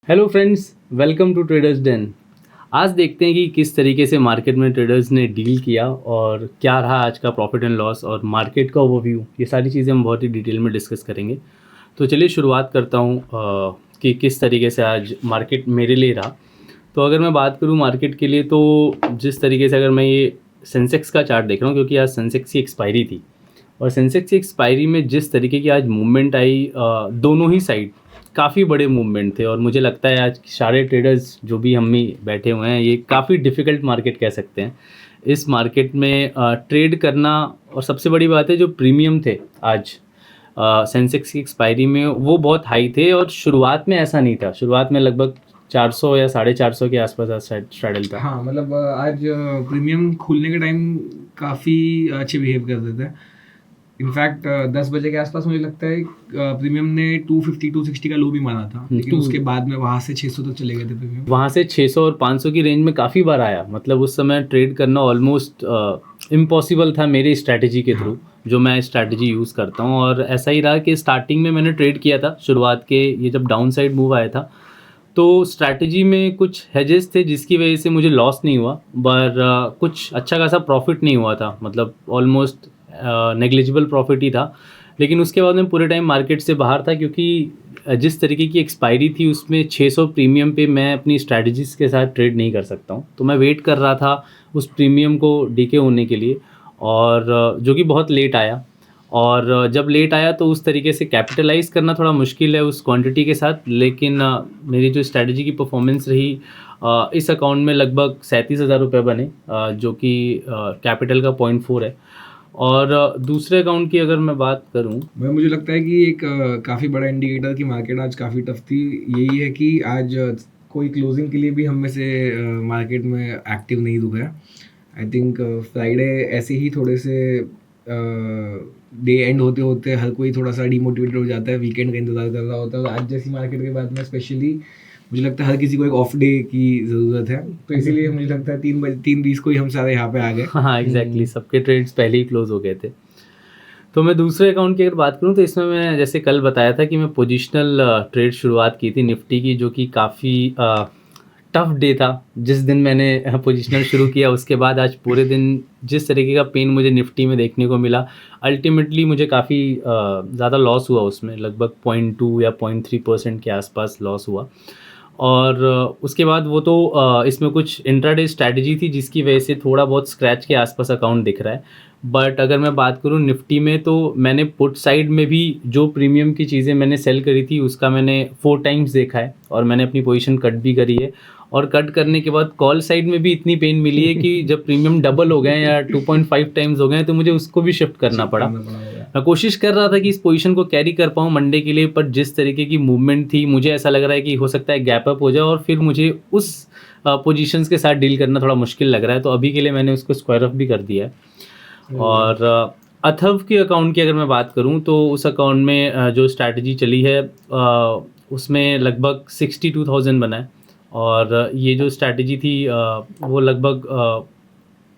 Hello friends, welcome to Traders Den. आज देखते हैं कि किस तरीके से मार्केट में ट्रेडर्स ने डील किया और क्या रहा आज का प्रॉफिट एंड लॉस और मार्केट का ओवरव्यू। ये सारी चीज़ें हम बहुत ही डिटेल में डिस्कस करेंगे। तो चलिए शुरुआत करता हूँ कि किस तरीके से आज मार्केट मेरे लिए रहा। तो अगर मैं बात करूँ मार्केट के लिए, तो जिस तरीके से अगर मैं ये सेंसेक्स का चार्ट देख रहा हूँ, क्योंकि आज सेंसेक्स की एक्सपायरी थी और सेंसेक्स की एक्सपायरी में जिस तरीके की आज मूवमेंट आई, दोनों ही साइड काफ़ी बड़े मूवमेंट थे। और मुझे लगता है आज सारे ट्रेडर्स जो भी हम ही बैठे हुए हैं, ये काफ़ी डिफ़िकल्ट मार्केट कह सकते हैं। इस मार्केट में ट्रेड करना, और सबसे बड़ी बात है जो प्रीमियम थे आज सेंसेक्स की एक्सपायरी में, वो बहुत हाई थे। और शुरुआत में ऐसा नहीं था, शुरुआत में लगभग 400 या 450 के आसपास आज स्ट्रैडल था। हाँ मतलब आज प्रीमियम खुलने के टाइम काफ़ी अच्छे बिहेव कर रहे थे। इनफैक्ट 10 बजे के आसपास मुझे लगता है प्रीमियम ने 250 260 का लो भी माना था, लेकिन उसके बाद में वहाँ से 600 तक चले गए थे प्रीमियम। वहाँ से 600 और 500 की रेंज में काफ़ी बार आया। मतलब उस समय ट्रेड करना ऑलमोस्ट इम्पॉसिबल था मेरी स्ट्रैटेजी के थ्रू, जो मैं स्ट्रैटेजी यूज़ करता हूँ। और ऐसा ही रहा कि स्टार्टिंग में मैंने ट्रेड किया था शुरुआत के, ये जब डाउन साइड मूव आया था, तो स्ट्रैटेजी में कुछ हेजेस थे जिसकी वजह से मुझे लॉस नहीं हुआ, पर कुछ अच्छा खासा प्रॉफिट नहीं हुआ था। मतलब ऑलमोस्ट नेग्लिजिबल प्रॉफिट ही था। लेकिन उसके बाद मैं पूरे टाइम मार्केट से बाहर था, क्योंकि जिस तरीके की एक्सपायरी थी उसमें 600 प्रीमियम पे मैं अपनी स्ट्रैटेजीज़ के साथ ट्रेड नहीं कर सकता हूँ। तो मैं वेट कर रहा था उस प्रीमियम को डीके होने के लिए, और जो कि बहुत लेट आया। और जब लेट आया तो उस तरीके से कैपिटलाइज़ करना थोड़ा मुश्किल है उस क्वांटिटी के साथ। लेकिन मेरी जो स्ट्रैटेजी की परफॉर्मेंस रही, इस अकाउंट में लगभग 37,000 रुपये बने, जो कि कैपिटल का 0.4 है। और दूसरे अकाउंट की अगर मैं बात करूं, मैं मुझे लगता है कि एक काफ़ी बड़ा इंडिकेटर की मार्केट आज काफ़ी टफ थी यही है कि आज कोई क्लोजिंग के लिए भी हम में से मार्केट में एक्टिव नहीं रुका है। आई थिंक फ्राइडे ऐसे ही थोड़े से डे एंड होते होते हर कोई थोड़ा सा डिमोटिवेटेड हो जाता है, वीकेंड का इंतजार कर रहा होता है। और आज जैसी मार्केट के बाद में स्पेशली मुझे लगता है हर किसी को एक ऑफ डे की ज़रूरत है, तो इसीलिए मुझे लगता है 3:20 को ही हम सारे यहाँ पे आ गए। हाँ एग्जैक्टली, सबके ट्रेड्स पहले ही क्लोज हो गए थे। तो मैं दूसरे अकाउंट की अगर बात करूं, तो इसमें मैं जैसे कल बताया था कि मैं पोजिशनल ट्रेड शुरुआत की थी निफ्टी की, जो कि काफ़ी टफ डे था। जिस दिन मैंने पोजिशनल शुरू किया उसके बाद आज पूरे दिन जिस तरीके का पेन मुझे निफ्टी में देखने को मिला, अल्टीमेटली मुझे काफ़ी ज़्यादा लॉस हुआ उसमें। लगभग 0.2 या 0.3% के आसपास लॉस हुआ। और उसके बाद वो तो इसमें कुछ इंट्राडे स्ट्रैटेजी थी जिसकी वजह से थोड़ा बहुत स्क्रैच के आसपास अकाउंट दिख रहा है। बट अगर मैं बात करूँ निफ्टी में, तो मैंने पुट साइड में भी जो प्रीमियम की चीज़ें मैंने सेल करी थी उसका मैंने 4 टाइम्स देखा है, और मैंने अपनी पोजीशन कट भी करी है। और कट करने के बाद कॉल साइड में भी इतनी पेन मिली है कि जब प्रीमियम डबल हो गए या 2.5 टाइम्स हो गए तो मुझे उसको भी शिफ्ट करना पड़ा। मैं कोशिश कर रहा था कि इस पोजीशन को कैरी कर पाऊँ मंडे के लिए, पर जिस तरीके की मूवमेंट थी मुझे ऐसा लग रहा है कि हो सकता है गैप अप हो जाए और फिर मुझे उस पोजीशंस के साथ डील करना थोड़ा मुश्किल लग रहा है। तो अभी के लिए मैंने उसको स्क्वायर ऑफ भी कर दिया है। और अथर्व के अकाउंट की अगर मैं बात करूं, तो उस अकाउंट में जो स्ट्रैटेजी चली है उसमें लगभग 62,000 बना है। और ये जो स्ट्रैटेजी थी वो लगभग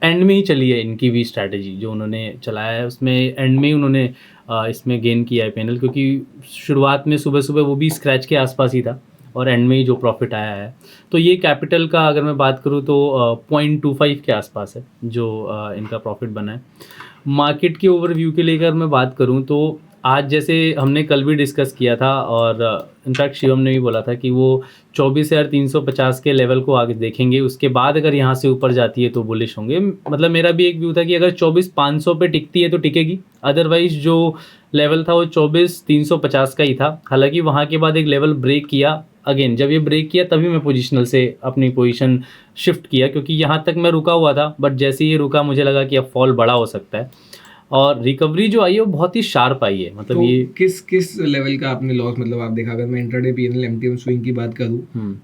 एंड में ही चली है। इनकी भी स्ट्रैटेजी जो उन्होंने चलाया है उसमें एंड में ही उन्होंने इसमें गेन किया है पैनल, क्योंकि शुरुआत में सुबह सुबह वो भी स्क्रैच के आसपास ही था और एंड में ही जो प्रॉफिट आया है। तो ये कैपिटल का अगर मैं बात करूँ तो 0.25 के आसपास है जो इनका प्रॉफिट बना है। मार्केट के ओवरव्यू के लिए अगर मैं बात करूँ, तो आज जैसे हमने कल भी डिस्कस किया था, और इनफैक्ट शिवम ने भी बोला था कि वो 24,350 के लेवल को आगे देखेंगे, उसके बाद अगर यहाँ से ऊपर जाती है तो बुलिश होंगे। मतलब मेरा भी एक व्यू था कि अगर 24,500 पे टिकती है तो टिकेगी, अदरवाइज जो लेवल था वो 24,350 का ही था। हालांकि वहाँ के बाद एक लेवल ब्रेक किया, अगेन जब ये ब्रेक किया तभी मैं पोजिशनल से अपनी पोजीशन शिफ्ट किया, क्योंकि यहाँ तक मैं रुका हुआ था। बट जैसे ही रुका मुझे लगा कि अब फॉल बड़ा हो सकता है, और रिकवरी जो आई है वो बहुत ही शार्प आई है। मतलब तो ये किस किस लेवल का आपने लॉस, मतलब आप देखा, अगर मैं इंट्राडे पीएनएल एमटीएम स्विंग की बात करूं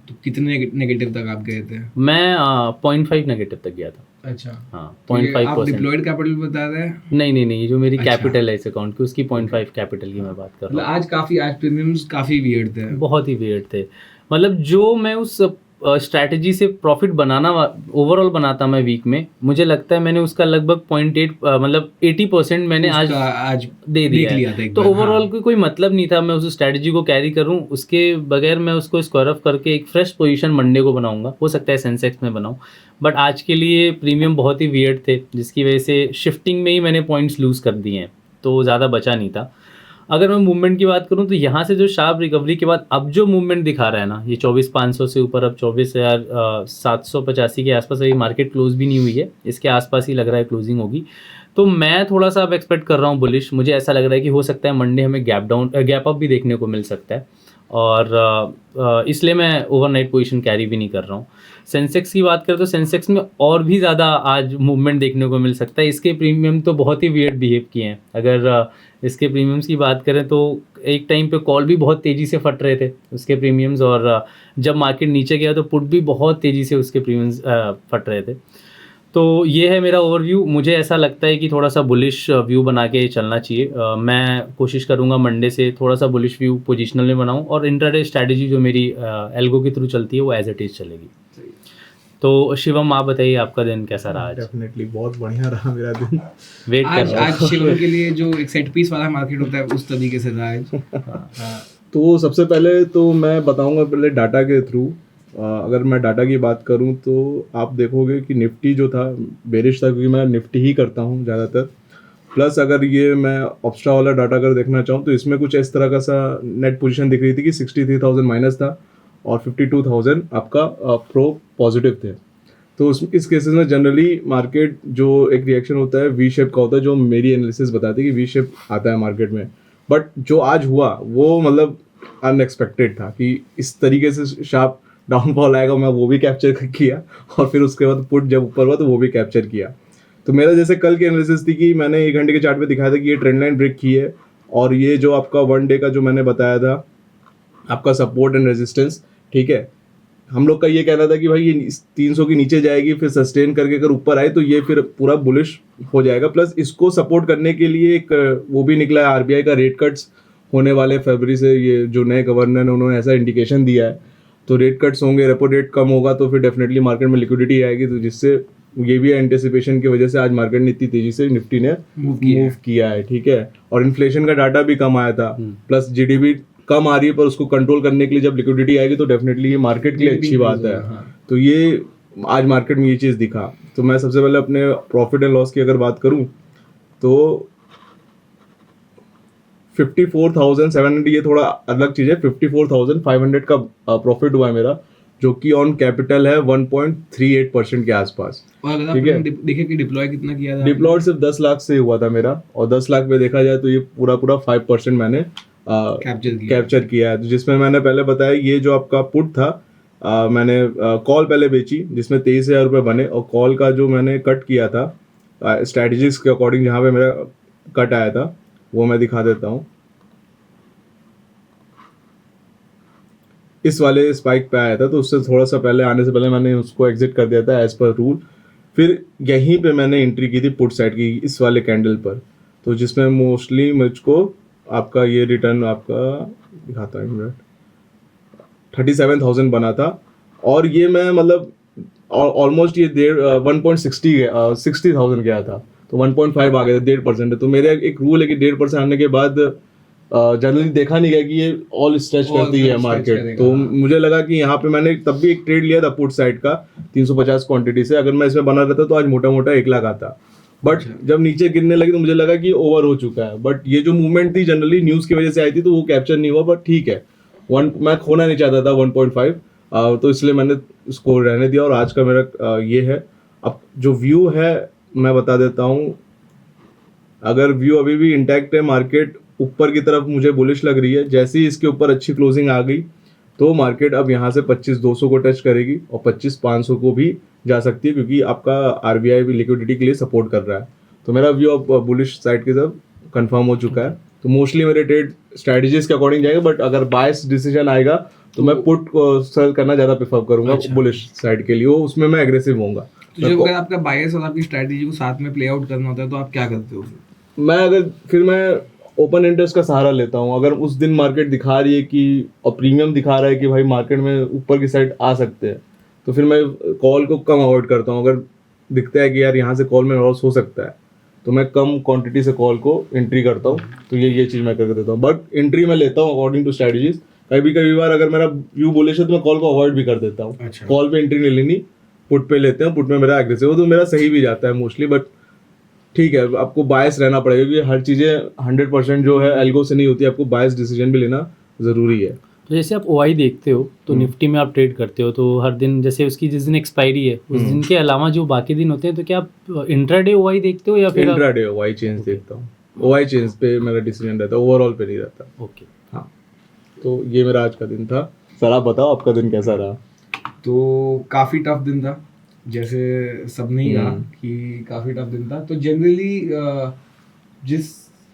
तो कितने नेगेटिव तक आप गए थे? मैं 0.5 नेगेटिव तक गया था। अच्छा, हाँ, तो ये 0.5%। आप डिप्लॉयड कैपिटल बता रहे हैं? नहीं, ये जो मेरी अच्छा। कैपिटल है इस अकाउंट की, उसकी 0.5 कैपिटल की मैं बात कर मतलब रहा हूँ। आज प्रीमियम्स काफ़ी वियर्ड थे। बहुत ही वियर्ड थे। मतलब जो मैं उस स्ट्रैटेजी से प्रॉफिट बनाना ओवरऑल बनाता मैं वीक में, मुझे लगता है मैंने उसका लगभग 0.8 मतलब 80% मैंने आज आज दे दिया देख लिया है। था एक तो बार, ओवरऑल हाँ। कोई मतलब नहीं था मैं उस स्ट्रैटेजी को कैरी करूं, उसके बगैर मैं उसको स्क्वायर ऑफ करके एक फ्रेश पोजीशन मंडे को बनाऊंगा, हो सकता है सेंसेक्स में बनाऊं। बट आज के लिए प्रीमियम बहुत ही वियर्ड थे, जिसकी वजह से शिफ्टिंग में ही मैंने पॉइंट्स लूज़ कर दिए हैं, तो ज़्यादा बचा नहीं था। अगर मैं मूवमेंट की बात करूं तो यहाँ से जो शार्प रिकवरी के बाद अब जो मूवमेंट दिखा रहा है ना, ये 24,500 से ऊपर अब 24,785 के आसपास, अभी मार्केट क्लोज भी नहीं हुई है, इसके आसपास ही लग रहा है क्लोजिंग होगी। तो मैं थोड़ा सा अब एक्सपेक्ट कर रहा हूँ बुलिश, मुझे ऐसा लग रहा है कि हो सकता है मंडे हमें गैप अप भी देखने को मिल सकता है, और इसलिए मैं ओवरनाइट पोजीशन कैरी भी नहीं कर रहा हूँ। सेंसेक्स की बात करें तो सेंसेक्स में और भी ज़्यादा आज मूवमेंट देखने को मिल सकता है, इसके प्रीमियम तो बहुत ही वियर्ड बिहेव किए हैं। अगर इसके प्रीमियम्स की बात करें तो एक टाइम पे कॉल भी बहुत तेज़ी से फट रहे थे उसके प्रीमियम्स, और जब मार्केट नीचे गया तो पुट भी बहुत तेज़ी से उसके प्रीमियम्स फट रहे थे। तो ये है मेरा ओवरव्यू। मुझे ऐसा लगता है कि थोड़ा सा बुलिश व्यू बना के चलना चाहिए। मैं कोशिश करूँगा मंडे से थोड़ा सा बुलिश व्यू पोजिशनल में बनाऊँ, और इंट्राडे स्ट्रैटेजी जो मेरी एल्गो के थ्रू चलती है वो एज इट इज़ चलेगी। तो शिवम आप बताइए आपका दिन कैसा रहा आज? डेफिनेटली बहुत बढ़िया रहा मेरा दिन। वेट कर आज रहा आज शिवम के लिए जो एक सेट पीस वाला मार्केट होता है उस तरीके से था आज। तो सबसे पहले तो मैं बताऊंगा पहले डाटा के थ्रू। अगर मैं डाटा की बात करूं तो आप देखोगे कि निफ्टी जो था बेरिश था, क्योंकि मैं निफ्टी ही करता हूं ज़्यादातर। प्लस अगर ये मैं ऑप्स्ट्रा वाला डाटा अगर देखना चाहूँ तो इसमें कुछ इस तरह का सा नेट पोजीशन दिख रही थी कि 63,000 माइनस था और 52,000 आपका प्रो पॉजिटिव थे। तो इस केसेस में जनरली मार्केट जो एक रिएक्शन होता है वी शेप का होता है, जो मेरी एनालिसिस बताती है कि वी शेप आता है मार्केट में। बट जो आज हुआ वो मतलब अनएक्सपेक्टेड था कि इस तरीके से शार्प डाउनफॉल आएगा, मैं वो भी कैप्चर किया, और फिर उसके बाद पुट जब ऊपर हुआ तो वो भी कैप्चर किया। तो मेरा जैसे कल की एनालिसिस थी कि मैंने 1 घंटे के चार्ट पे दिखाया था कि ये ट्रेंड लाइन ब्रेक की है, और ये जो आपका 1 डे का जो मैंने बताया था आपका सपोर्ट एंड रेजिस्टेंस, ठीक है, हम लोग का ये कहना था कि भाई ये 300 के नीचे जाएगी, फिर सस्टेन करके अगर ऊपर आए तो ये फिर पूरा बुलिश हो जाएगा। प्लस इसको सपोर्ट करने के लिए एक वो भी निकला है, आरबीआई का रेट कट्स होने वाले फरवरी से, ये जो नए गवर्नर ने उन्होंने ऐसा इंडिकेशन दिया है। तो रेट कट्स होंगे, रेपो रेट कम होगा, तो फिर डेफिनेटली मार्केट में लिक्विडिटी आएगी, तो जिससे ये भी एंटिसिपेशन की वजह से आज मार्केट ने इतनी तेजी से निफ्टी ने मूव किया है, ठीक है। और इन्फ्लेशन का डाटा भी कम आया था, प्लस जीडीपी कम आ रही है, पर उसको कंट्रोल करने के लिए जब लिक्विडिटी आएगी तो डेफिनेटली ये मार्केट के लिए अच्छी बात है। तो ये आज मार्केट में ये चीज़ दिखा। तो मैं सबसे पहले अपने प्रॉफिट एंड लॉस की अगर बात करूं तो 54,700, ये थोड़ा अलग चीज़ है। 54,500 का प्रॉफिट हुआ है मेरा, जो कि ऑन कैपिटल है 1.38% के आसपास। और अगर आपने देखे कि डिप्लॉय कितना किया था? डिप्लॉय सिर्फ 10 लाख से हुआ था मेरा, और 10 लाख में देखा जाए तो ये पूरा 5% मैंने कैप्चर किया है। तो जिसमें मैंने पहले बताया ये जो आपका पुट था, मैंने कॉल पहले बेची जिसमें 23,000 रुपये बने, और कॉल का जो मैंने कट किया था स्ट्रैटेजिक्स के अकॉर्डिंग जहाँ पे मेरा कट आया था वो मैं दिखा देता हूँ। इस वाले स्पाइक पे आया था, तो उससे थोड़ा सा पहले आने से पहले मैंने उसको एग्जिट कर दिया था एज पर रूल। फिर यहीं पे मैंने एंट्री की थी पुट साइड की इस वाले कैंडल पर, तो जिसमें मोस्टली मुझको आपका ये रिटर्न आपका दिखाता है मिनट 37,000 बना था। और ये मैं मतलब ऑलमोस्ट ये 60,000 गया था, तो 1.5 आ गया था, 1.5%। तो मेरा एक रूल है कि 1.5% आने के बाद जनरली देखा नहीं गया कि ये ऑल स्ट्रेच करती है मार्केट। तो मुझे लगा कि यहाँ पे मैंने तब भी एक ट्रेड लिया था पुट साइड का 350 क्वांटिटी से, अगर मैं इसमें बना रहता तो आज मोटा मोटा 1 लाख आता। बट जब नीचे गिरने लगी तो मुझे लगा कि ओवर हो चुका है। बट ये जो मूवमेंट थी जनरली न्यूज़ की वजह से आई थी, तो वो कैप्चर नहीं हुआ, बट ठीक है, मैं खोना नहीं चाहता था 1.5, तो इसलिए मैंने उसको रहने दिया। और आज का मेरा ये है। अब जो व्यू है मैं बता देता हूँ। अगर व्यू अभी भी इंटैक्ट है, मार्केट ऊपर की तरफ मुझे बुलिश लग रही है। जैसे ही इसके ऊपर अच्छी क्लोजिंग आ गई तो मार्केट अब यहाँ से 25,200 को टच करेगी और 25,500 को भी जा सकती है, क्योंकि आपका आरबीआई भी लिक्विडिटी के लिए सपोर्ट कर रहा है। तो मेरा व्यू अब बुलिश साइड की तरफ कंफर्म हो चुका है। तो मोस्टली मेरे ट्रेड स्ट्रैटेजीज के अकॉर्डिंग जाएगा, बट अगर बायस डिसीजन आएगा तो मैं पुट को सेल करना ज़्यादा प्रेफर करूंगा बुलिश साइड के लिए, वो उसमें मैं एग्रेसिव होऊंगा। तो जब अगर आपका बायस और आपकी स्ट्रैटेजी को साथ में प्ले आउट करना होता है तो आप क्या करते हो? मैं ओपन इंटरेस्ट का सहारा लेता हूँ। अगर उस दिन मार्केट दिखा रही है कि और प्रीमियम दिखा रहा है कि भाई मार्केट में ऊपर की साइड आ सकते हैं, तो फिर मैं कॉल को कम अवॉइड करता हूँ। अगर दिखता है कि यार यहाँ से कॉल में लॉस हो सकता है, तो मैं कम क्वांटिटी से कॉल को एंट्री करता हूँ। तो ये चीज़ मैं करके देता हूँ, बट एंट्री मैं लेता हूँ अकॉर्डिंग टू स्ट्रैटेजीज। कभी बार अगर मेरा व्यू बुलिश है तो मैं कॉल को अवॉइड भी कर देता हूँ। अच्छा। कॉल पे एंट्री नहीं लेनी, पुट पे लेते हैं, पुट में मेरा एग्रेसिव हो तो मेरा सही भी जाता है मोस्टली। बट ठीक है, आपको बायस रहना पड़ेगा क्योंकि हर चीज़ें 100% जो है एल्गो से नहीं होती, आपको बायस डिसीजन भी लेना ज़रूरी है। तो जैसे आप ओआई देखते हो तो निफ्टी में आप ट्रेड करते हो, तो हर दिन जैसे उसकी जिस दिन एक्सपायरी है उस दिन के अलावा जो बाकी दिन होते हैं, तो क्या आप इंट्राडे ओआई देखते हो या फिर इंट्राडे वाई चेंज देखता हूँ। वाई चेंज पे मेरा डिसीजन रहता है, ओवरऑल पे नहीं रहता। ओके। हाँ, तो ये मेरा आज का दिन था। सर आप बताओ आपका दिन कैसा रहा? तो काफ़ी टफ दिन था, जैसे सबने ही कहा कि काफ़ी टफ दिन था। तो जनरली जिस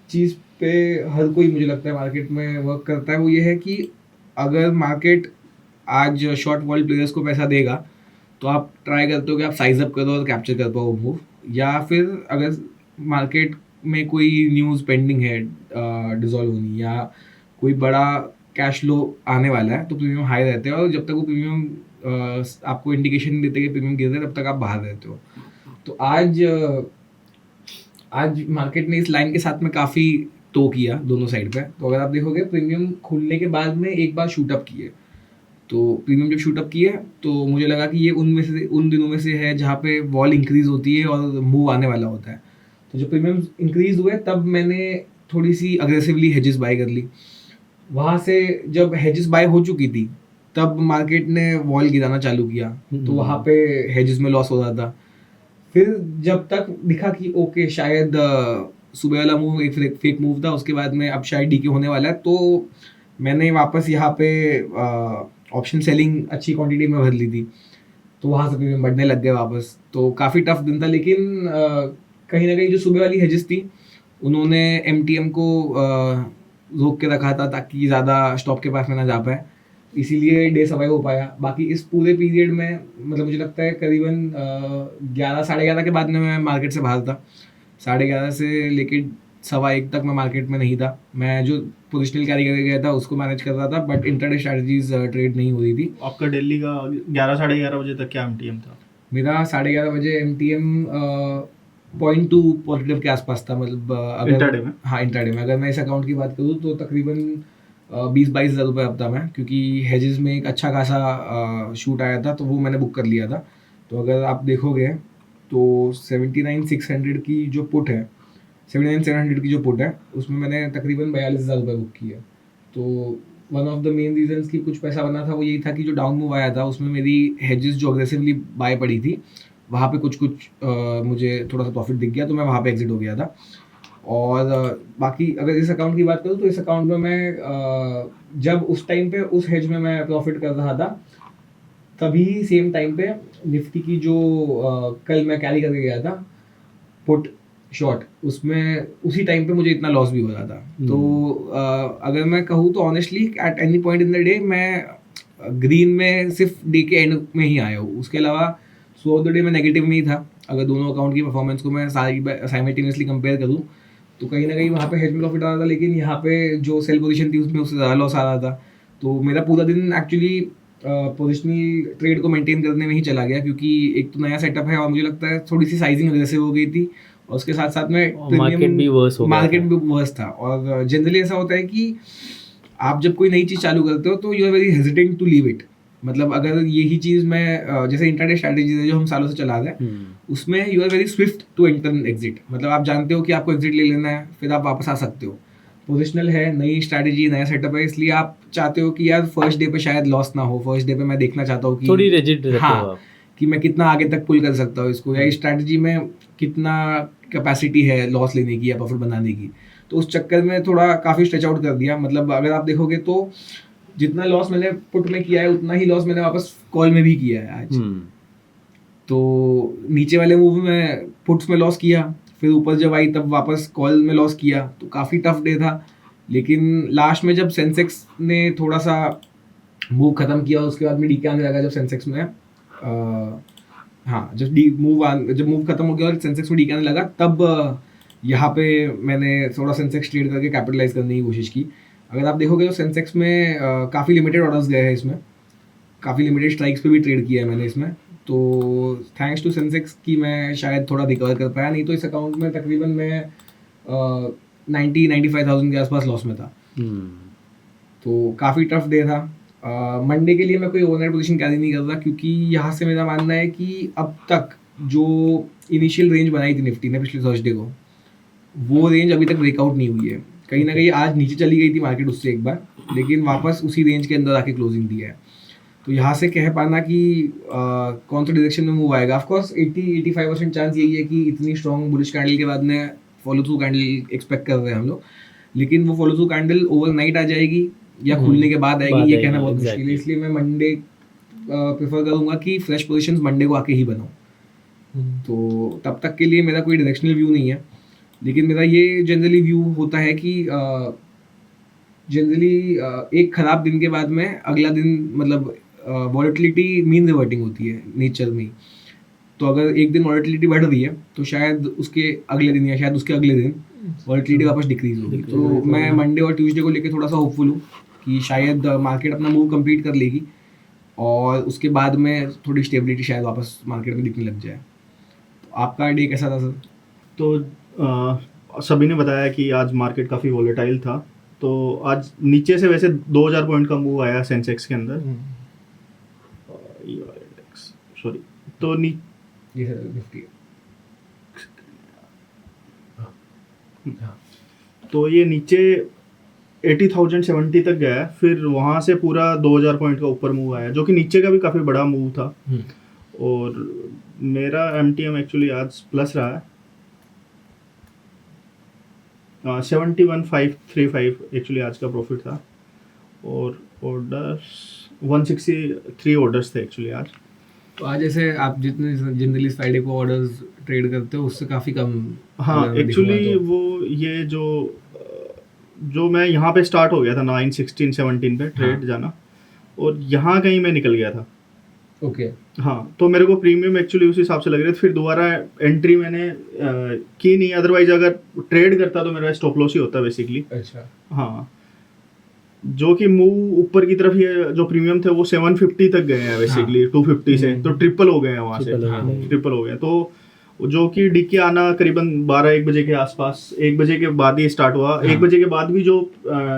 चीज़ पे हर कोई मुझे लगता है मार्केट में वर्क करता है वो ये है कि अगर मार्केट आज शॉर्ट वॉल प्लेयर्स को पैसा देगा तो आप ट्राई करते हो कि आप साइज अप करो और कैप्चर कर पाओ मूव, या फिर अगर मार्केट में कोई न्यूज़ पेंडिंग है डिसॉल्व होनी या कोई बड़ा कैश फ्लो आने वाला है तो प्रीमियम हाई रहते हैं, और जब तक वो प्रीमियम आपको इंडिकेशन नहीं देते कि प्रीमियम गिर रहा है तब तक आप बाहर रहते हो। तो आज मार्केट ने इस लाइन के साथ में काफ़ी टो किया दोनों साइड पे। तो अगर आप देखोगे प्रीमियम खुलने के बाद में एक बार शूट अप किए, तो प्रीमियम जब शूट अप किया तो मुझे लगा कि ये उन दिनों में से है जहाँ पे वॉल इंक्रीज होती है और मूव आने वाला होता है। तो जब प्रीमियम इंक्रीज हुए तब मैंने थोड़ी सी अग्रेसिवली हेजेस बाय कर ली। वहाँ से जब हेजेस बाय हो चुकी थी तब मार्केट ने वॉल गिराना चालू किया, तो वहाँ पे हेजेस में लॉस हो रहा था। फिर जब तक दिखा कि ओके शायद सुबह वाला मूव एक फेक मूव था, उसके बाद में अब शायद डीके होने वाला है, तो मैंने वापस यहाँ पे ऑप्शन सेलिंग अच्छी क्वांटिटी में भर ली थी। तो वहाँ से प्रीमियम बढ़ने लग गए वापस। तो काफ़ी टफ दिन था, लेकिन कहीं ना कहीं जो सुबह वाली हेजेस थी उन्होंने एमटीएम को रोक के रखा था ताकि ज़्यादा स्टॉप के पास में ना जा पाए, इसीलिए डे सर्वाइव हो पाया। बाकी इस पूरे पीरियड में मतलब मुझे लगता है करीबन 11 साढ़े 11 के बाद में मैं मार्केट से बाहर था। 11:30 से लेके 1:15 तक मैं मार्केट में नहीं था। मैं जो पोजिशनल कैरी करके गया था उसको मैनेज कर रहा था, बट इंट्राडे स्ट्रैटेजीज ट्रेड नहीं हो रही थी। आपका दिल्ली का 11 साढ़े 11 बजे तक क्या एमटीएम था? मेरा 11:30 बजे एमटीएम 0.2 पॉजिटिव के आसपास था। मतलब अगर इंट्राडे में? हाँ, इंट्राडे में अगर मैं इस अकाउंट की बात करूँ तो तकरीबन 20-22 हज़ार रुपये अब था मैं, क्योंकि हेजेस में एक अच्छा खासा शूट आया था तो वो मैंने बुक कर लिया था। तो अगर आप देखोगे तो 79,600 की जो पुट है, 79,700 की जो पुट है उसमें मैंने तकरीबन 42,000 रुपये बुक किए। तो one of the main reasons कि कुछ पैसा बना था वो यही था कि जो डाउन मूव आया था उसमें मेरी हेजेस जो अग्रेसिवली बाय पड़ी थी वहाँ पे कुछ मुझे थोड़ा सा प्रॉफिट दिख गया, तो मैं वहाँ पे एग्जिट हो गया था। और बाकी अगर इस अकाउंट की बात करूँ तो इस अकाउंट में मैं जब उस टाइम पे उस हेज में मैं प्रॉफिट कर रहा था, तभी सेम टाइम पे निफ्टी की जो कल मैं कैरी करके गया था पुट शॉर्ट, उसमें उसी टाइम पे मुझे इतना लॉस भी हो रहा था। तो अगर मैं कहूँ तो honestly at any point in the day मैं ग्रीन में सिर्फ डे के एंड में ही आया हूँ। उसके अलावा थ्रू आउट द डे में नेगेटिव में ही था। अगर दोनों अकाउंट की परफॉर्मेंस को मैं साइमल्टेनियसली कंपेयर करूँ तो कहीं ना कहीं वहाँ पे हेज में प्रॉफिट आ रहा था, लेकिन यहाँ पे जो सेल पोजीशन थी उसमें उससे ज़्यादा लॉस आ रहा था। तो मेरा पूरा दिन एक्चुअली पोजिशनल ट्रेड को मेंटेन करने में ही चला गया, क्योंकि एक तो नया सेटअप है और मुझे लगता है थोड़ी सी साइजिंग अग्रेसिव हो गई थी, और उसके साथ साथ में मार्केट भी वर्स था। और जनरली ऐसा होता है कि आप जब कोई नई चीज़ चालू करते हो तो you are very hesitant to leave it. मतलब अगर यही चीज़ मैं जैसे इंट्राडे स्ट्रैटेजीज है जो हम सालों से चला रहे हैं उसमें you are very swift to enter and exit. मतलब आप जानते हो कि आपको एग्जिट ले लेना है, फिर आप वापस आ सकते हो। पोजिशनल है, नई स्ट्रैटेजी, नया सेटअप है, इसलिए आप चाहते हो कि यार फर्स्ट डे पे शायद लॉस ना हो। फर्स्ट डे पे मैं देखना चाहता हूँ कि थोड़ी रिजिड रहते हो आप, कि मैं कितना आगे तक पुल कर सकता हूँ इसको, या इस स्ट्रैटेजी में कितना कैपेसिटी है लॉस लेने की या प्रॉफिट बनाने की। तो उस चक्कर में थोड़ा काफ़ी स्ट्रेच आउट कर दिया। मतलब अगर आप देखोगे तो जितना लॉस मैंने पुट में किया है उतना ही लॉस मैंने वापस कॉल में भी किया है आज। तो नीचे वाले मूव में पुट्स में लॉस किया, फिर ऊपर जब आई तब वापस कॉल में लॉस किया। तो काफ़ी टफ डे था, लेकिन लास्ट में जब सेंसेक्स ने थोड़ा सा मूव ख़त्म किया उसके बाद में डीके आने लगा। जब सेंसेक्स में जब मूव ख़त्म हो गया और सेंसेक्स में डीके आने लगा तब यहाँ पे मैंने थोड़ा सेंसेक्स ट्रेड करके कैपिटलाइज करने की कोशिश की। अगर आप देखोगे तो सेंसेक्स में काफ़ी लिमिटेड ऑर्डर्स गए हैं इसमें, काफ़ी लिमिटेड स्ट्राइक्स पे भी ट्रेड किया है मैंने इसमें। तो थैंक्स टू सेंसेक्स की मैं शायद थोड़ा रिकवर कर पाया, नहीं तो इस अकाउंट में तकरीबन मैं 90-95,000 के आसपास लॉस में था। तो काफ़ी टफ डे था। मंडे के लिए मैं कोई ओवरनाइट पोजीशन कैरी नहीं कर रहा, क्योंकि यहाँ से मेरा मानना है कि अब तक जो इनिशियल रेंज बनाई थी निफ्टी ने पिछले थर्सडे को, वो रेंज अभी तक ब्रेकआउट नहीं हुई है। कहीं ना कहीं आज नीचे चली गई थी मार्केट उससे एक बार, लेकिन वापस उसी रेंज के अंदर आके क्लोजिंग दी है। तो यहाँ से कह पाना कि कौन सा डायरेक्शन में मूव आएगा, ऑफकोर्स 80-85% चांस यही है कि इतनी स्ट्रॉन्ग बुलिश कैंडल के बाद में फॉलो थ्रू कैंडल एक्सपेक्ट कर रहे हैं हम लोग, लेकिन वो फॉलो थ्रू कैंडल ओवरनाइट आ जाएगी या खुलने के बाद आएगी, ये कहना बहुत मुश्किल है। इसलिए मैं मंडे प्रेफर करूँगा कि फ्रेश पोजीशंस मंडे को आके ही बनाऊँ। तो तब तक के लिए मेरा कोई डायरेक्शनल व्यू नहीं है, लेकिन मेरा ये जनरली व्यू होता है कि जनरली एक ख़राब दिन के बाद में अगला दिन, मतलब वॉलेटिलिटी मीन रिवर्टिंग होती है नेचर में। तो अगर एक दिन वॉलेटिलिटी बढ़ रही है तो शायद उसके अगले दिन या शायद उसके अगले दिन वॉलेटिलिटी वापस डिक्रीज होगी। तो मैं मंडे और ट्यूसडे को लेकर थोड़ा सा होपफुल हूँ कि शायद मार्केट अपना मूव कंप्लीट कर लेगी और उसके बाद में थोड़ी स्टेबिलिटी शायद वापस मार्केट में दिखने लग जाए। तो आपका डे कैसा था सर? तो सभी ने बताया कि आज मार्केट काफ़ी वॉलेटाइल था। तो आज नीचे से वैसे 2000 पॉइंट का मूव आया सेंसेक्स के अंदर, सॉरी, तो ये सर निफ्टी तो ये नीचे 80,070 तक गया, फिर वहाँ से पूरा 2000 पॉइंट का ऊपर मूव आया, जो कि नीचे का भी काफ़ी बड़ा मूव था। और मेरा MTM एक्चुअली आज प्लस रहा है, 71,535 एक्चुअली आज का प्रॉफिट था। और ऑर्डर्स 163 ऑर्डर्स थे एक्चुअली आज। तो आज जैसे आप जितने जनरली फ्राइडे को ऑर्डर्स ट्रेड करते हो उससे काफ़ी कम। हाँ, एक्चुअली वो ये जो मैं यहाँ पे स्टार्ट हो गया था 9, 16, 17 पे ट्रेड जाना, और यहाँ कहीं मैं निकल गया था। ओके। हाँ, तो मेरे को प्रीमियम एक्चुअली उस हिसाब से लग रहे थे, फिर दोबारा एंट्री मैंने की नहीं। अदरवाइज अगर ट्रेड करता तो मेरा स्टॉप लॉस ही होता बेसिकली। अच्छा। हाँ, जो कि मूव ऊपर की तरफ ये जो प्रीमियम थे वो 750 तक गए हैं बेसिकली। 250 से तो ट्रिपल हो गए हैं वहाँ से, ट्रिपल हो गए। तो जो कि डीके आना करीबन 12-1 बजे के आसपास, 1 बजे के बाद ही स्टार्ट हुआ। 1 बजे के बाद भी जो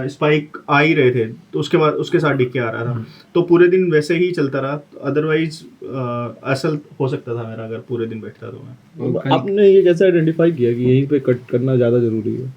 स्पाइक आ ही रहे थे, तो उसके बाद उसके साथ डीके आ रहा था। तो पूरे दिन वैसे ही चलता रहा। अदरवाइज असल हो सकता था मेरा अगर पूरे दिन बैठता तो मैं। आपने ये कैसे आइडेंटिफाई किया कि यहीं पे कट करना ज़्यादा ज़रूरी है,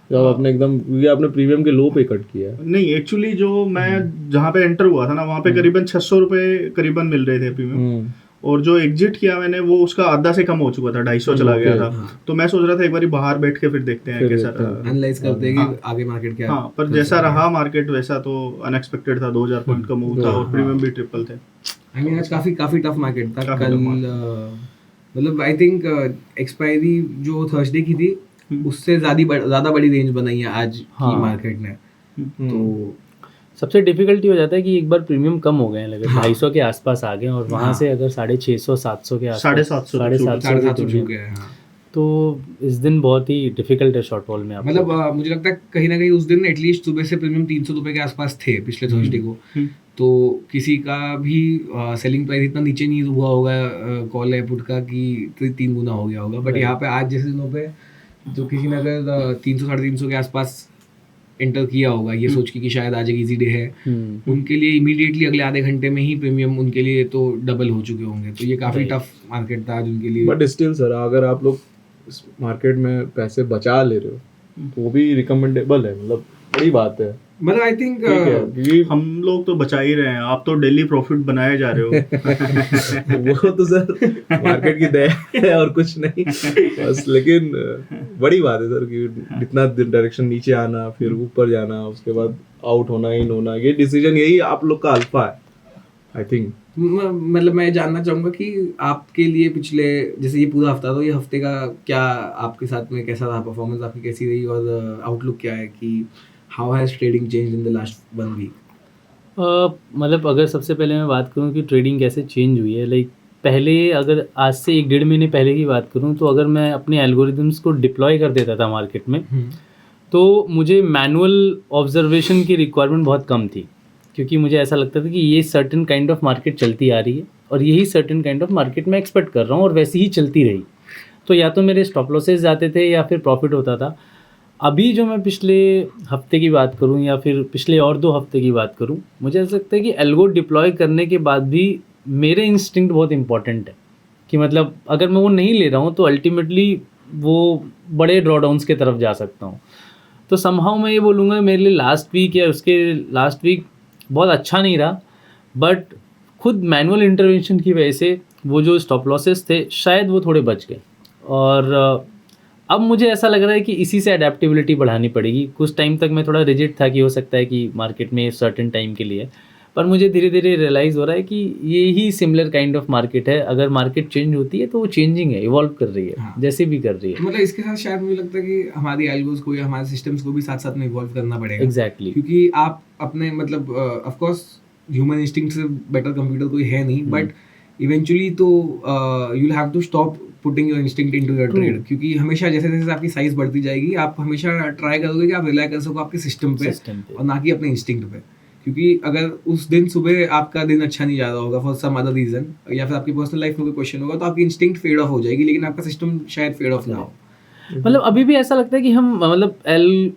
जब आपने एकदम ये आपने प्रीमियम के लो पे कट किया है? नहीं, एक्चुअली जो मैं जहाँ पे एंटर हुआ था ना, वहाँ पे करीबन 600 रुपये करीबन मिल रहे थे प्रीमियम, और जो एग्जिट किया मैंने वो उसका आधा से कम हो चुका था, 250 चला गया था। तो मैं सोच रहा था एक बार बाहर बैठ के फिर देखते हैं कैसा रहा, एनालाइज करते हैं कि आगे मार्केट क्या। हाँ, पर जैसा रहा मार्केट वैसा तो अनएक्सपेक्टेड था। 2000 पॉइंट का मूव था और प्रीमियम भी ट्रिपल थे। आई मीन आज काफी टफ मार्केट था कल। मतलब आई थिंक एक्सपायरी जो थर्सडे की थी उससे ज़्यादा बड़ी रेंज बनाई है आज की मार्केट ने। तो सबसे डिफिकल्टी हो जाता है कि एक बार प्रीमियम कम हो गए हैं, लगे 250 के आसपास आ गए, और वहाँ से अगर 650-700 के आसपास 750 छू गए हैं। तो इस दिन बहुत ही डिफिकल्ट है शॉर्ट वॉल में। मतलब मुझे लगता है कहीं ना कहीं उस दिन एटलीस्ट सुबह से प्रीमियम 300 रुपये के आसपास थे पिछले थर्सडे को। तो किसी का भी सेलिंग प्राइस इतना नीचे नहीं हुआ होगा कॉल या पुट का कि 3 गुना हो गया होगा। बट यहाँ पे आज जैसे दिनों पे जो किसी ने अगर 300-350 के आसपास एंटर किया होगा ये सोच के कि शायद आज एक इजी डे है, उनके लिए इमीडिएटली अगले आधे घंटे में ही प्रीमियम उनके लिए तो डबल हो चुके होंगे। तो ये काफ़ी टफ मार्केट था आज उनके लिए। बट स्टिल सर, अगर आप लोग इस मार्केट में पैसे बचा ले रहे हो तो वो भी रिकमेंडेबल है, मतलब बड़ी बात है। मतलब आई थिंक हम लोग तो बचा ही रहे हैं, आप तो डेली प्रॉफिट बनाए जा रहे हो। वो तो सर मार्केट की दया है और कुछ नहीं बस। लेकिन बड़ी बात है सर कि इतना डायरेक्शन नीचे आना, फिर ऊपर जाना, उसके बाद आउट होना, इन होना, ये डिसीजन यही आप लोग का अल्फा है आई थिंक। मतलब मैं जानना चाहूँगा कि आपके लिए पिछले जैसे ये पूरा हफ्ता था, ये हफ्ते का क्या आपके साथ में कैसा रहा, परफॉर्मेंस आपकी कैसी रही और आउटलुक क्या है कि how has trading change in the last 1 week? मतलब अगर सबसे पहले मैं बात करूँ कि ट्रेडिंग कैसे चेंज हुई है, लाइक पहले अगर आज से 1 डेढ़ महीने पहले की बात करूँ तो अगर मैं अपने एल्गोरिदम्स को डिप्लॉय कर देता था मार्केट में तो मुझे मैनुअल ऑब्जर्वेशन की रिक्वायरमेंट बहुत कम थी, क्योंकि मुझे ऐसा लगता था कि ये सर्टेन काइंड ऑफ मार्केट चलती आ रही है और यही सर्टेन काइंड ऑफ मार्केट मैं एक्सपेक्ट कर रहा हूँ और वैसे ही चलती रही। तो या तो मेरे स्टॉप लॉसेस जाते थे या फिर प्रॉफिट होता था। अभी जो मैं पिछले हफ्ते की बात करूं या फिर पिछले और 2 हफ्ते की बात करूं, मुझे ऐसा लगता है कि एल्गो डिप्लॉय करने के बाद भी मेरे इंस्टिंक्ट बहुत इंपॉर्टेंट है कि मतलब अगर मैं वो नहीं ले रहा हूं तो अल्टीमेटली वो बड़े ड्रॉडाउन्स की तरफ जा सकता हूं। तो समहाउ मैं ये बोलूँगा मेरे लिए लास्ट वीक या उसके लास्ट वीक बहुत अच्छा नहीं रहा, बट खुद मैनुअल इंटरवेंशन की वजह से वो जो स्टॉप लॉसेस थे शायद वो थोड़े बच गए। और अब मुझे ऐसा लग रहा है कि इसी से अडेप्टेबिलिटी बढ़ानी पड़ेगी। कुछ टाइम तक मैं थोड़ा रिजिड था कि हो सकता है कि मार्केट में सर्टेन टाइम के लिए, पर मुझे धीरे धीरे रियलाइज़ हो रहा है कि ये ही सिमिलर काइंड ऑफ मार्केट है। अगर मार्केट चेंज होती है तो वो चेंजिंग है, इवॉल्व कर रही है, हाँ। जैसे भी कर रही है। तो मतलब इसके साथ शायद मुझे लगता है कि हमारी एल्गोज को या हमारे सिस्टम्स को भी साथ साथ में इवॉल्व करना पड़ेगा। एग्जैक्टली। क्योंकि आप अपने मतलब ऑफ कोर्स ह्यूमन इंस्टिंक्ट से बेटर कंप्यूटर कोई है नहीं, बट इवेंचुअली तो you will have to stop putting your instinct into your trade. क्योंकि हमेशा जैसे जैसे आपकी साइज बढ़ती जाएगी आप हमेशा ट्राई करोगे कि आप रिलाई कर सको आपके सिस्टम पे और ना कि अपने इंस्टिंक्ट पे। क्योंकि अगर उस दिन सुबह आपका दिन अच्छा नहीं जा रहा होगा फॉर सम अदर रीजन या फिर आपकी पर्सनल लाइफ में कोई क्वेश्चन होगा तो आपकी इंस्टिंक्ट फेड ऑफ हो जाएगी, लेकिन आपका सिस्टम शायद फेड ऑफ ना हो। मतलब अभी भी ऐसा लगता है कि हम मतलब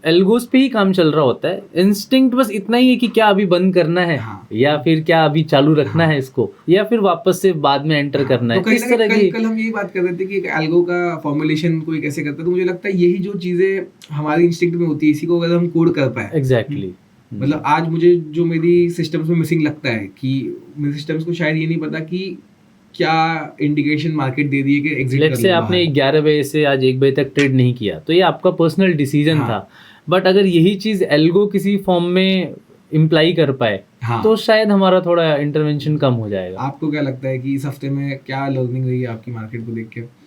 एल्गोस पे ही काम चल रहा होता है। इंस्टिंक्ट बस इतना ही है कि क्या अभी बंद करना है या फिर क्या अभी चालू रखना है इसको या फिर वापस से बाद में एंटर करना है। तो इस तरह की कल हम यही बात कर रहे थे कि एक एल्गो का फॉर्मुलेशन कोई कैसे करता है, तो मुझे लगता है यही जो चीजें हमारी इंस्टिंक्ट में होती है इसी को अगर हम कोड कर पाए। एग्जैक्टली। मतलब आज मुझे जो मेरी सिस्टम्स में मिसिंग लगता है कि मेरे सिस्टम्स को शायद ये नहीं पता कि क्या इंडिकेशन मार्केट दे दी है कि एग्जिट लेट्स से आपने 11 बजे से आज 1 बजे तक ट्रेड नहीं किया तो ये आपका पर्सनल डिसीजन था, बट अगर यही चीज एल्गो किसी फॉर्म में इम्प्लाई कर पाए तो शायद हमारा थोड़ा इंटरवेंशन कम हो जाएगा। आपको क्या लगता है कि इस हफ्ते में क्या लर्निंग रही है आपकी मार्केट को देख के?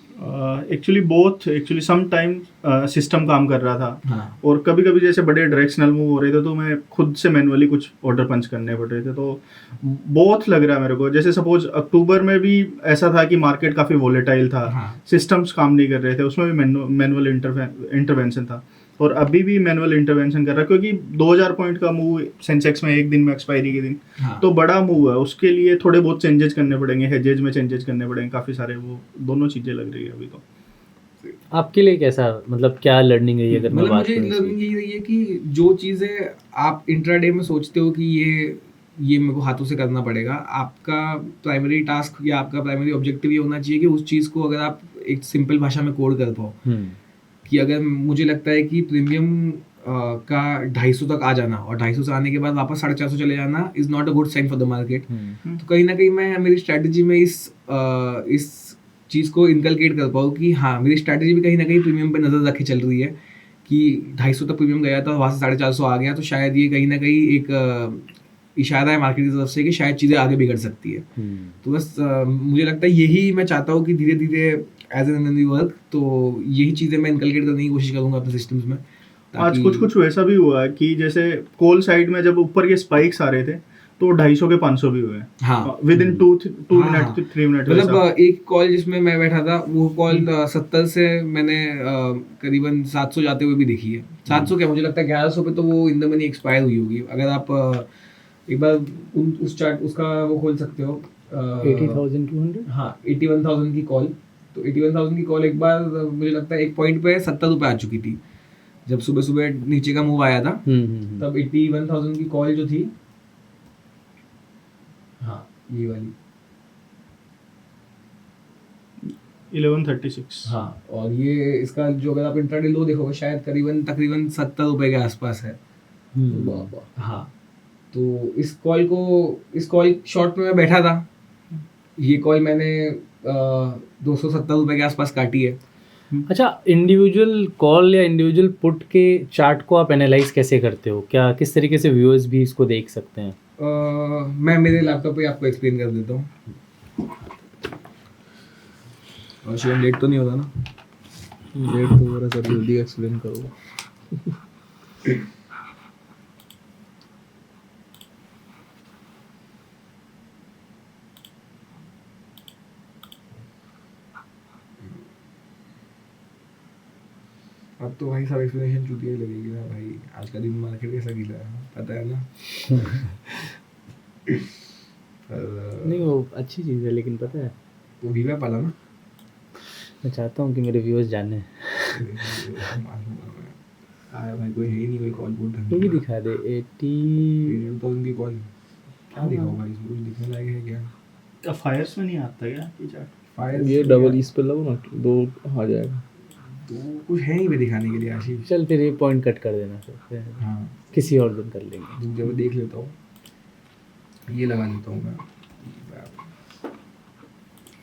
एक्चुअली सम टाइम सिस्टम काम कर रहा था और कभी कभी जैसे बड़े डायरेक्शनल मूव हो रहे थे तो मैं खुद से मैनुअली कुछ ऑर्डर पंच करने पड़ रहे थे, तो बहुत लग रहा है मेरे को। जैसे सपोज अक्टूबर में भी ऐसा था कि मार्केट काफ़ी वोलेटाइल था, सिस्टम्स काम नहीं कर रहे थे, उसमें भी मैनुअल इंटरवेंशन था और अभी भी मैनुअल इंटरवेंशन कर रहा है क्योंकि 2000 पॉइंट का मूव सेंसेक्स में एक दिन में एक्सपायरी के दिन तो बड़ा मूव है, उसके लिए थोड़े बहुत चेंजेस करने पड़ेंगे, हेजेज में चेंजेस करने पड़ेंगे काफ़ी सारे, वो दोनों चीज़ें लग रही है अभी। तो आपके लिए कैसा मतलब क्या लर्निंग रही है? अगर मैं बात करूं मुझे लर्निंग यही रही है कि जो चीज़ें आप इंट्राडे में सोचते हो कि ये मेरे को हाथों से करना पड़ेगा, आपका प्राइमरी टास्क या आपका प्राइमरी ऑब्जेक्टिव ये होना चाहिए कि उस चीज़ को अगर आप एक सिंपल भाषा में कोड कर पाओ कि अगर मुझे लगता है कि प्रीमियम का 250 तक आ जाना और 250 से आने के बाद वापस 450 चले जाना is not a good sign for the market. तो कहीं ना कहीं मैं मेरी स्ट्रैटेजी में इस चीज़ को इनकलकेट कर पाऊँ कि हाँ मेरी स्ट्रैटेजी भी कहीं ना कहीं प्रीमियम पे नज़र रखे चल रही है कि 250 तक प्रीमियम गया था, वहाँ से 450 आ गया, तो शायद ये कहीं ना कहीं एक इशारा है मार्केट की तरफ से कि शायद चीज़ें आगे बिगड़ सकती है। तो बस मुझे लगता है यही मैं चाहता हूँ कि धीरे धीरे एज एन वर्क तो यही चीज़ें मैं इनकलकेट करने की कोशिश करूँगा अपने सिस्टम्स में। आज कुछ वैसा भी हुआ है कि जैसे कॉल साइड में जब ऊपर के स्पाइक्स आ रहे थे तो 250 के 500 भी हुए विद इन 2 मिनट 3 मिनट। मतलब एक कॉल जिसमें मैं बैठा था वो कॉल 70 से मैंने करीबन 700 जाते हुए भी देखी है। 700 क्या मुझे लगता है 1100 पे तो वो इन द मनी एक्सपायर हुई होगी। अगर आप एक बार उस चार्ट उसका वो खोल सकते हो 80,200 हाँ 81,000 की कॉल, तो 81,000 की कॉल एक बार मुझे लगता है एक पॉइंट पे 70 रुपये आ चुकी थी जब सुबह सुबह नीचे का मूव आया था। तब 81,000 की कॉल जो थी हाँ ये वाली 1136 हाँ, और ये इसका जो अगर आप इंट्राडे लो देखोगे शायद तकरीबन 70 रुपये के आसपास है। हाँ तो इस कॉल शॉर्ट में मैं बैठा था, ये कॉल मैंने 270 रुपये के आसपास काटी है। अच्छा, इंडिविजुअल कॉल या इंडिविजुअल पुट के चार्ट को आप एनालाइज कैसे करते हो? क्या किस तरीके से व्यूअर्स भी इसको देख सकते हैं? मैं मेरे लैपटॉप पे आपको एक्सप्लेन कर देता हूँ। और शायद लेट तो नहीं होता ना? लेट तो हो रहा सर, जल्दी एक्सप्लेन करो। अब तो भाई सब एक्सप्लेनेशन चुतिया ही लगेगी ना भाई, आज का दिन मार्केट कैसा गिरा है पता है ना। पर नहीं वो अच्छी चीज़ है, लेकिन पता है वो वीवा पाला ना। मैं चाहता हूँ कि मेरे व्यूअर्स जाने, आया भाई कोई है ही नहीं, कोई कॉल बोल वो भी दिखा दे 80। 2000 की कॉल क्या दिखाओ भाई, इसमें कुछ दिखने लायक है क्या? क्या फायर्स में नहीं आता क्या ये चार्ट? फायर ये डबल इस पे लगो ना, 2 आ जाएगा। तो कुछ है नहीं पे दिखाने के लिए आशीष। चल फिर ये पॉइंट कट कर देना, फिर हाँ किसी और दिन कर लेंगे। रुक जा मैं देख लेता हूँ, ये लगा लेता हूँ मैं।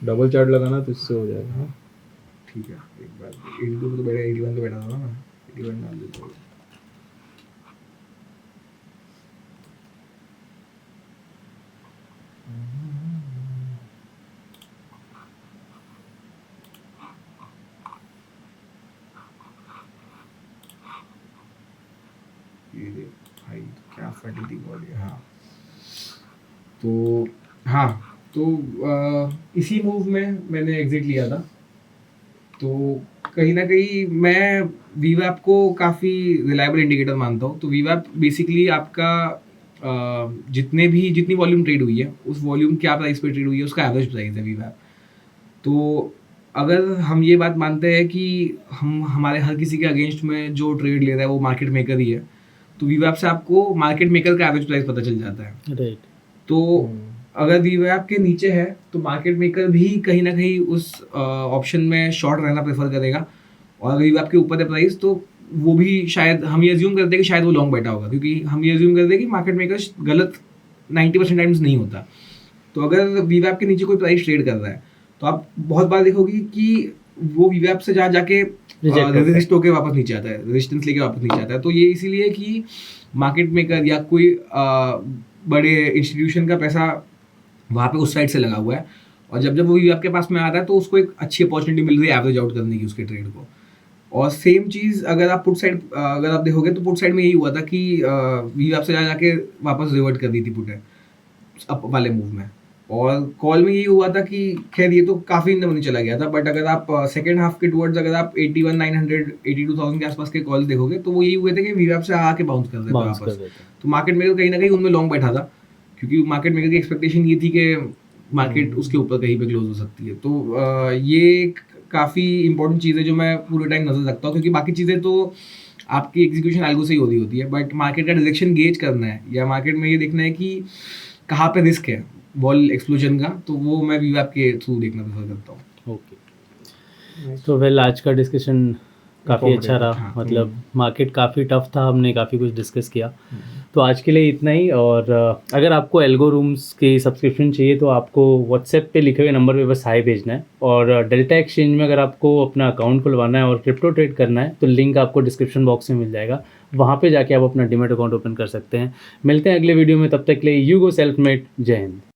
डबल चार्ट लगाना तो इससे हो जाएगा। हाँ ठीक है एक बार 82 पे तो बैठा, 81 पे बैठा था ना मैं, 81 डाल देता हूँ। ये देख भाई तो क्या फटी थी बॉडी। हाँ तो हाँ तो इसी मूव में मैंने एग्जिट लिया था। तो कहीं ना कहीं मैं वीवैप को काफ़ी रिलायबल इंडिकेटर मानता हूँ। तो वीवैप बेसिकली आपका जितनी वॉल्यूम ट्रेड हुई है उस वॉल्यूम क्या प्राइस पे ट्रेड हुई है उसका एवरेज प्राइस है वीवैप। तो अगर हम ये बात मानते हैं कि हमारे हर किसी के अगेंस्ट में जो ट्रेड ले रहा है वो मार्केट मेकर ही है, तो वीवैप से आपको मार्केट मेकर का एवरेज प्राइस पता चल जाता है। राइट। तो अगर वीवैप के नीचे है तो मार्केट मेकर भी कहीं ना कहीं उस ऑप्शन में शॉर्ट रहना प्रेफर करेगा, और अगर वीवैप के ऊपर है प्राइस तो वो भी शायद हम ये अज्यूम करते हैं कि शायद वो लॉन्ग बैठा होगा, क्योंकि हम ये अज्यूम करते हैं कि मार्केट मेकर गलत 90% टाइम्स नहीं होता। तो अगर वीवैप के नीचे कोई प्राइस ट्रेड कर रहा है तो आप बहुत बार देखोगे कि वो वीवैप से जहाँ जाके रेजिस्ट होके वापस नीचे आता है, रेजिस्टेंस लेके वापस नीचे आता है। तो ये इसीलिए कि मार्केट मेकर या कोई बड़े इंस्टीट्यूशन का पैसा वहाँ पे उस साइड से लगा हुआ है, और जब वो वीवैप के पास में आता है तो उसको एक अच्छी अपॉर्चुनिटी मिल रही है एवरेज आउट करने की उसके ट्रेड को। और सेम चीज़ अगर आप पुट साइड अगर आप देखोगे तो पुट साइड में यही हुआ था कि वीवैप से जहाँ जाके वापस रिवर्ट कर दी थी पुट अप वाले मूव में, और कॉल में यही हुआ था कि खैर ये तो काफ़ी इन मनी चला गया था। बट अगर आप सेकेंड हाफ के टुवर्ड्स अगर आप 81,900 82,000 के आसपास के कॉल देखोगे तो वो यही हुए थे कि वीवैप से आके बाउंस कर देते वापस। तो मार्केट मेकर कहीं ना कहीं उनमें लॉन्ग बैठा था, क्योंकि मार्केट मेकर की एक्सपेक्टेशन ये थी कि मार्केट उसके ऊपर कहीं पे क्लोज हो सकती है। तो ये काफ़ी इंपॉर्टेंट चीज़ है जो मैं पूरे टाइम नजर रखता हूँ, क्योंकि बाकी चीज़ें तो आपकी एग्जीक्यूशन एल्गो से ही होती है, बट मार्केट का डायरेक्शन गेज करना है या मार्केट में ये देखना है कि कहाँ पे रिस्क है वॉल एक्सप्लोजन का, तो वो मैं वीवैप के थ्रू देखना प्रेफर करता हूँ। ओके, तो वेल आज का डिस्कशन काफ़ी अच्छा रहा। हाँ, मतलब मार्केट काफ़ी टफ था, हमने काफ़ी कुछ डिस्कस किया। तो आज के लिए इतना ही। और अगर आपको एल्गो रूम्स की सब्सक्रिप्शन चाहिए तो आपको व्हाट्सएप पे लिखे हुए नंबर पे बस हाई भेजना है। और डेल्टा एक्सचेंज में अगर आपको अपना अकाउंट खुलवाना है और क्रिप्टो ट्रेड करना है तो लिंक आपको डिस्क्रिप्शन बॉक्स में मिल जाएगा, वहाँ पे जाके आप अपना डीमैट अकाउंट ओपन कर सकते हैं। मिलते हैं अगले वीडियो में, तब तक के लिए यू गो सेल्फ मेड। जय हिंद।